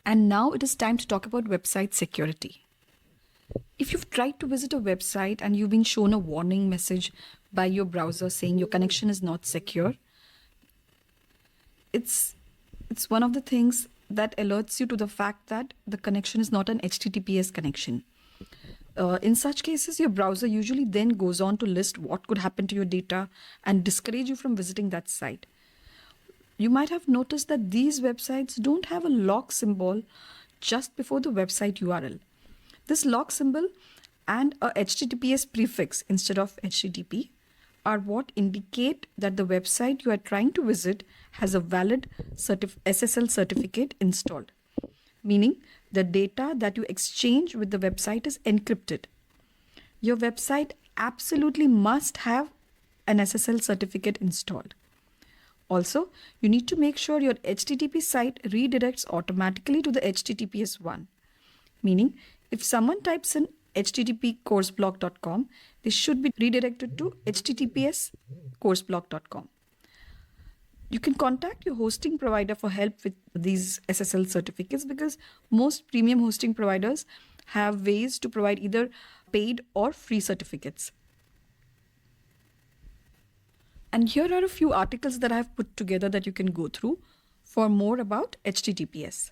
And now it is time to talk about website security. If you've tried to visit a website and you've been shown a warning message by your browser saying your connection is not secure, it's one of the things that alerts you to the fact that the connection is not an HTTPS connection. In such cases, your browser usually then goes on to list what could happen to your data and discourage you from visiting that site. You might have noticed that these websites don't have a lock symbol just before the website URL. This lock symbol and a HTTPS prefix instead of HTTP are what indicate that the website you are trying to visit has a valid SSL certificate installed, meaning the data that you exchange with the website is encrypted. Your website absolutely must have an SSL certificate installed. Also, you need to make sure your HTTP site redirects automatically to the HTTPS one, meaning if someone types in http://courseblock.com, they should be redirected to https://courseblock.com. You can contact your hosting provider for help with these SSL certificates because most premium hosting providers have ways to provide either paid or free certificates. And here are a few articles that I have put together that you can go through for more about HTTPS.